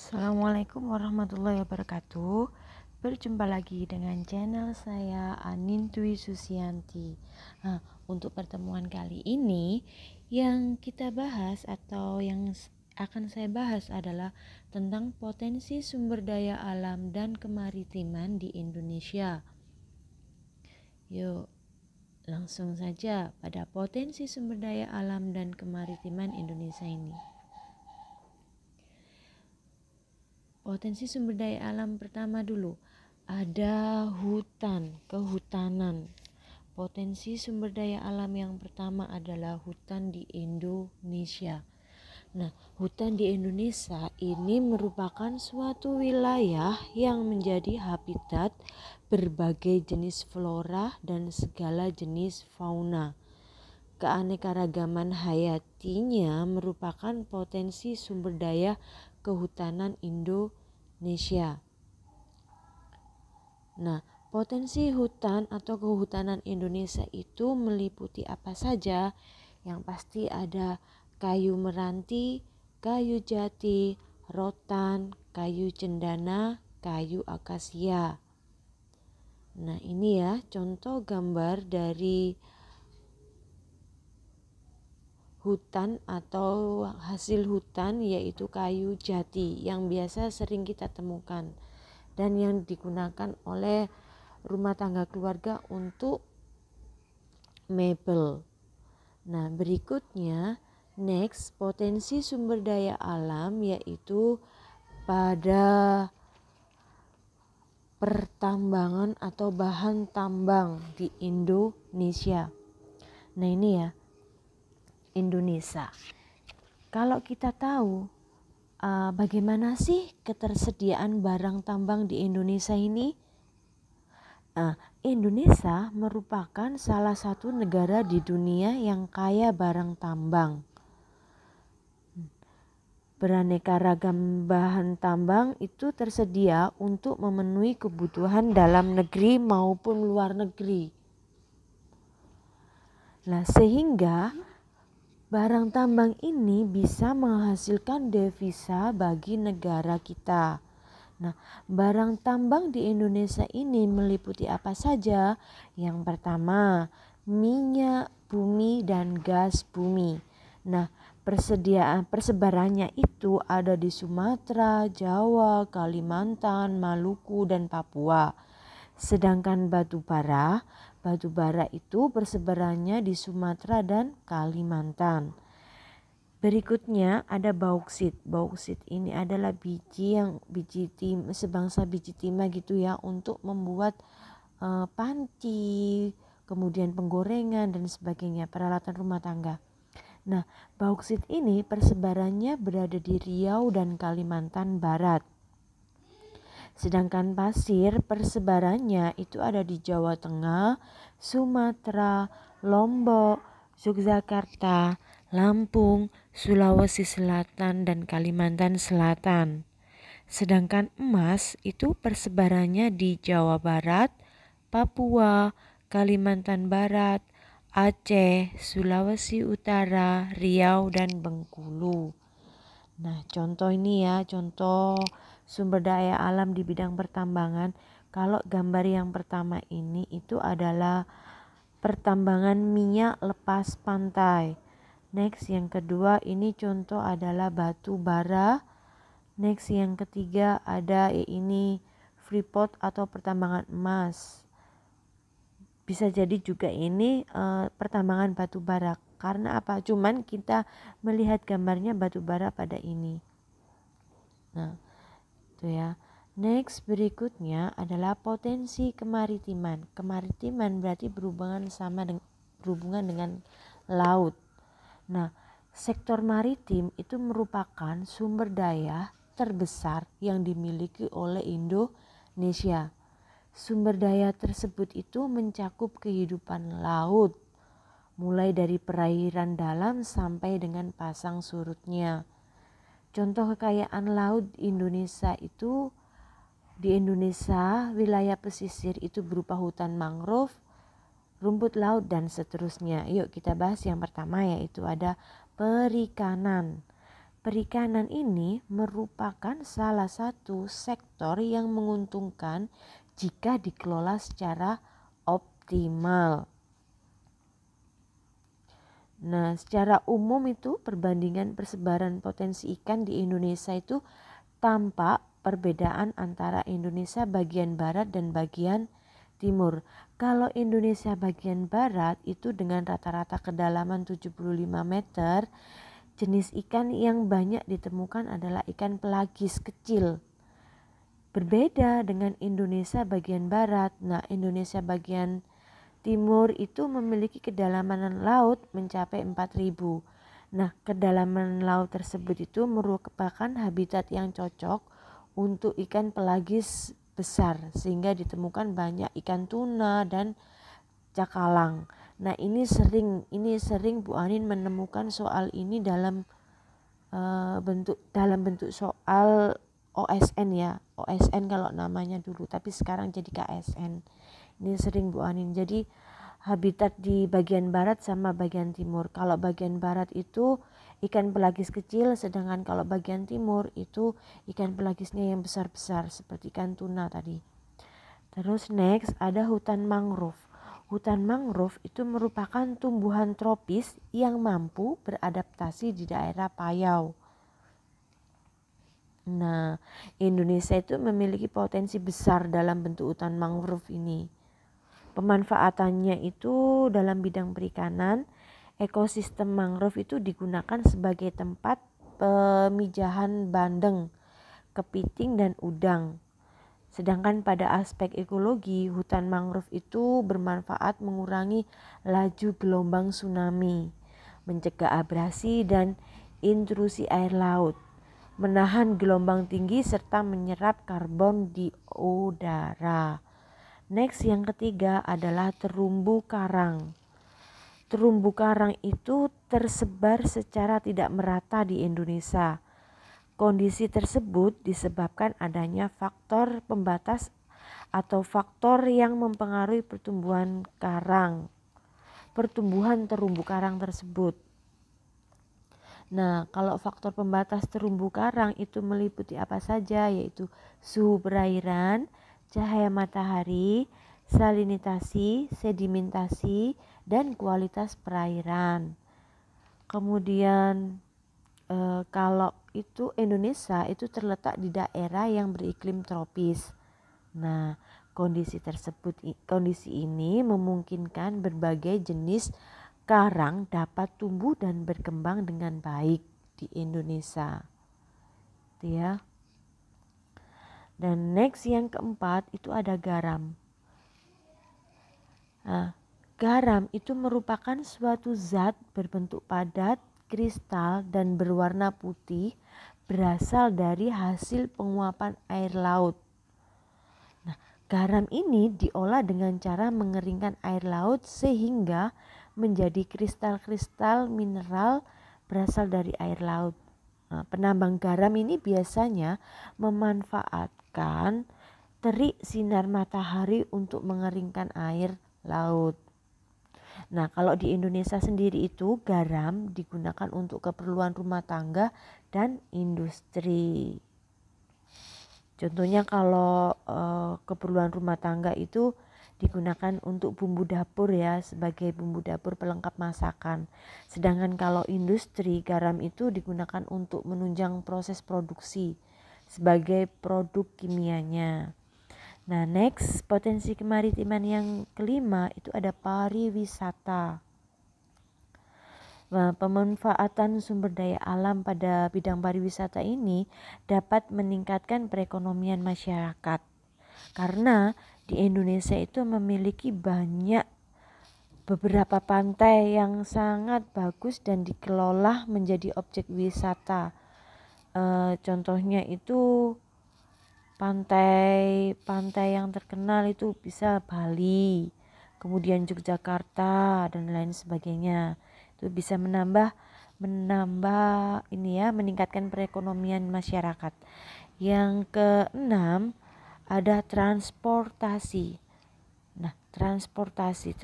Assalamualaikum warahmatullahi wabarakatuh. Berjumpa lagi dengan channel saya Anintwi Susianti. Untuk pertemuan kali ini yang kita bahas atau yang akan saya bahas adalah tentang potensi sumber daya alam dan kemaritiman di Indonesia. Yuk, langsung saja pada potensi sumber daya alam dan kemaritiman Indonesia ini. Potensi sumber daya alam pertama dulu, ada kehutanan. Potensi sumber daya alam yang pertama adalah hutan di Indonesia. Nah, hutan di Indonesia ini merupakan suatu wilayah yang menjadi habitat berbagai jenis flora dan segala jenis fauna. Keanekaragaman hayatinya merupakan potensi sumber daya kehutanan Indonesia. Nah, potensi hutan atau kehutanan Indonesia itu meliputi apa saja? Yang pasti ada kayu meranti, kayu jati, rotan, kayu cendana, kayu akasia. Nah, ini ya contoh gambar dari hutan atau hasil hutan, yaitu kayu jati yang biasa sering kita temukan dan yang digunakan oleh rumah tangga keluarga untuk mebel. Nah, berikutnya next potensi sumber daya alam yaitu pada pertambangan atau bahan tambang di Indonesia. Nah, ini ya Indonesia. Kalau kita tahu bagaimana sih ketersediaan barang tambang di Indonesia ini? Indonesia merupakan salah satu negara di dunia yang kaya barang tambang. Beraneka ragam bahan tambang itu tersedia untuk memenuhi kebutuhan dalam negeri maupun luar negeri. Nah, sehingga barang tambang ini bisa menghasilkan devisa bagi negara kita. Nah, barang tambang di Indonesia ini meliputi apa saja? Yang pertama, minyak bumi dan gas bumi. Nah, persebarannya itu ada di Sumatera, Jawa, Kalimantan, Maluku, dan Papua. Sedangkan batu bara itu persebarannya di Sumatera dan Kalimantan. Berikutnya ada bauksit. Bauksit ini adalah sebangsa biji timah gitu ya, untuk membuat panci, kemudian penggorengan dan sebagainya, peralatan rumah tangga. Nah, bauksit ini persebarannya berada di Riau dan Kalimantan Barat. Sedangkan pasir persebarannya itu ada di Jawa Tengah, Sumatera, Lombok, Yogyakarta, Lampung, Sulawesi Selatan, dan Kalimantan Selatan. Sedangkan emas itu persebarannya di Jawa Barat, Papua, Kalimantan Barat, Aceh, Sulawesi Utara, Riau, dan Bengkulu. Nah, contoh ini ya, contoh sumber daya alam di bidang pertambangan. Kalau gambar yang pertama ini itu adalah pertambangan minyak lepas pantai. Next yang kedua ini contoh adalah batu bara. Next yang ketiga ada ini freeport atau pertambangan emas. Bisa jadi juga ini pertambangan batu bara. Karena apa? Cuman kita melihat gambarnya batu bara pada ini. Nah, itu ya. Next berikutnya adalah potensi kemaritiman. Kemaritiman berarti berhubungan dengan laut. Nah, sektor maritim itu merupakan sumber daya terbesar yang dimiliki oleh Indonesia. Sumber daya tersebut itu mencakup kehidupan laut, mulai dari perairan dalam sampai dengan pasang surutnya. Contoh kekayaan laut Indonesia itu, di Indonesia wilayah pesisir itu berupa hutan mangrove, rumput laut, dan seterusnya. Yuk kita bahas yang pertama, yaitu ada perikanan. perikanan ini merupakan salah satu sektor yang menguntungkan jika dikelola secara optimal. Nah, secara umum itu perbandingan persebaran potensi ikan di Indonesia itu tampak perbedaan antara Indonesia bagian barat dan bagian timur. Kalau Indonesia bagian barat itu dengan rata-rata kedalaman 75 meter, jenis ikan yang banyak ditemukan adalah ikan pelagis kecil. Berbeda dengan Indonesia bagian barat. Nah, Indonesia bagian timur itu memiliki kedalaman laut mencapai 4.000. Nah, kedalaman laut tersebut itu merupakan habitat yang cocok untuk ikan pelagis besar sehingga ditemukan banyak ikan tuna dan cakalang. Nah, ini sering Bu Anin menemukan soal ini dalam bentuk soal OSN ya. OSN kalau namanya dulu, tapi sekarang jadi KSN. Ini sering Bu Anin. Jadi habitat di bagian barat sama bagian timur. Kalau bagian barat itu ikan pelagis kecil, sedangkan kalau bagian timur itu ikan pelagisnya yang besar-besar seperti ikan tuna tadi. Terus next ada hutan mangrove. Hutan mangrove itu merupakan tumbuhan tropis yang mampu beradaptasi di daerah payau. Nah, Indonesia itu memiliki potensi besar dalam bentuk hutan mangrove ini. Pemanfaatannya itu dalam bidang perikanan, ekosistem mangrove itu digunakan sebagai tempat pemijahan bandeng, kepiting dan udang. Sedangkan pada aspek ekologi, hutan mangrove itu bermanfaat mengurangi laju gelombang tsunami, mencegah abrasi dan intrusi air laut, menahan gelombang tinggi serta menyerap karbon di udara. Next, yang ketiga adalah terumbu karang. Terumbu karang itu tersebar secara tidak merata di Indonesia. Kondisi tersebut disebabkan adanya faktor pembatas atau faktor yang mempengaruhi pertumbuhan terumbu karang tersebut. Nah, kalau faktor pembatas terumbu karang itu meliputi apa saja, yaitu suhu perairan, cahaya matahari, salinitasi, sedimentasi, dan kualitas perairan. Kemudian kalau itu Indonesia itu terletak di daerah yang beriklim tropis. Nah, kondisi ini memungkinkan berbagai jenis karang dapat tumbuh dan berkembang dengan baik di Indonesia. Itu ya. Dan next yang keempat itu ada garam. Nah, garam itu merupakan suatu zat berbentuk padat, kristal dan berwarna putih berasal dari hasil penguapan air laut. Nah, garam ini diolah dengan cara mengeringkan air laut sehingga menjadi kristal-kristal mineral berasal dari air laut. Nah, penambang garam ini biasanya memanfaatkan terik sinar matahari untuk mengeringkan air laut. Nah, kalau di Indonesia sendiri itu garam digunakan untuk keperluan rumah tangga dan industri. Contohnya kalau keperluan rumah tangga itu digunakan untuk bumbu dapur ya, sebagai bumbu dapur pelengkap masakan. Sedangkan kalau industri, garam itu digunakan untuk menunjang proses produksi sebagai produk kimianya. Nah, next, potensi kemaritiman yang kelima itu ada pariwisata. Nah, pemanfaatan sumber daya alam pada bidang pariwisata ini dapat meningkatkan perekonomian masyarakat. Karena di Indonesia itu memiliki beberapa pantai yang sangat bagus dan dikelola menjadi objek wisata. Contohnya itu pantai yang terkenal itu bisa Bali, kemudian Yogyakarta dan lain sebagainya. Itu bisa meningkatkan perekonomian masyarakat. Yang keenam ada transportasi. Nah, transportasi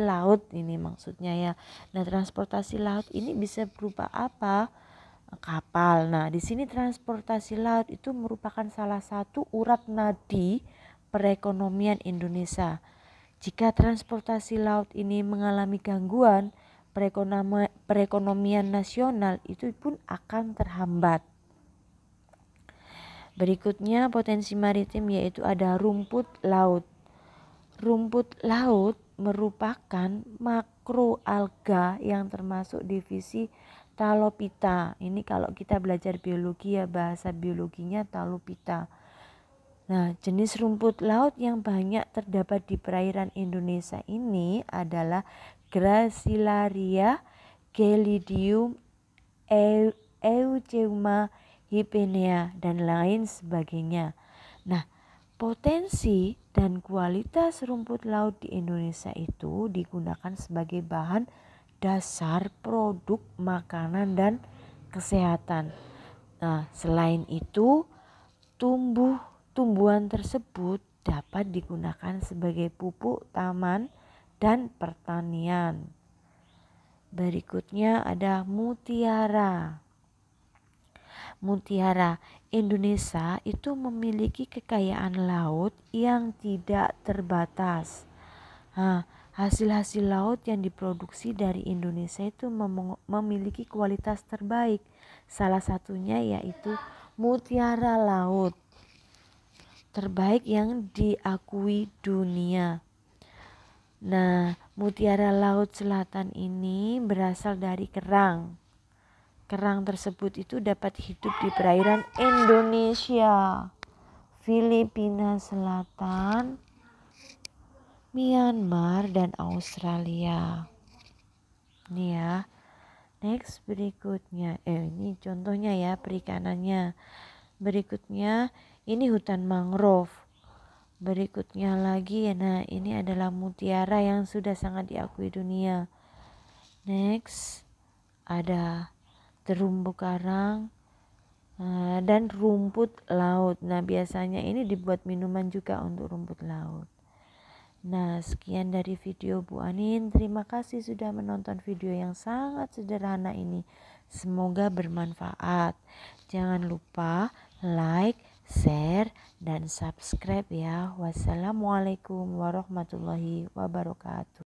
laut ini maksudnya ya. Nah, transportasi laut ini bisa berupa apa? kapal. Nah, di sini transportasi laut itu merupakan salah satu urat nadi perekonomian Indonesia. Jika transportasi laut ini mengalami gangguan, perekonomian nasional itu pun akan terhambat. Berikutnya potensi maritim yaitu ada rumput laut. Rumput laut merupakan makroalga yang termasuk divisi Talopita. Ini kalau kita belajar biologi ya, bahasa biologinya Talopita. Nah, jenis rumput laut yang banyak terdapat di perairan Indonesia ini adalah Gracilaria, Gelidium, Eucheuma, Hypenea, dan lain sebagainya. Nah, potensi dan kualitas rumput laut di Indonesia itu digunakan sebagai bahan dasar produk makanan dan kesehatan. Nah, selain itu, tumbuhan tersebut dapat digunakan sebagai pupuk taman dan pertanian. Berikutnya ada mutiara. Mutiara Indonesia itu memiliki kekayaan laut yang tidak terbatas. Nah, hasil-hasil laut yang diproduksi dari Indonesia itu memiliki kualitas terbaik. Salah satunya yaitu mutiara laut terbaik yang diakui dunia. Nah, mutiara laut selatan ini berasal dari kerang. Kerang tersebut itu dapat hidup di perairan Indonesia, Filipina Selatan, Myanmar, dan Australia. Ini ya. Next berikutnya, ini contohnya ya perikanannya. Berikutnya ini hutan mangrove. Berikutnya lagi, nah ini adalah mutiara yang sudah sangat diakui dunia. Next ada terumbu karang dan rumput laut. Nah, biasanya ini dibuat minuman juga untuk rumput laut. Nah, sekian dari video Bu Anin. Terima kasih sudah menonton video yang sangat sederhana ini. Semoga bermanfaat. Jangan lupa like, share, dan subscribe ya. Wassalamualaikum warahmatullahi wabarakatuh.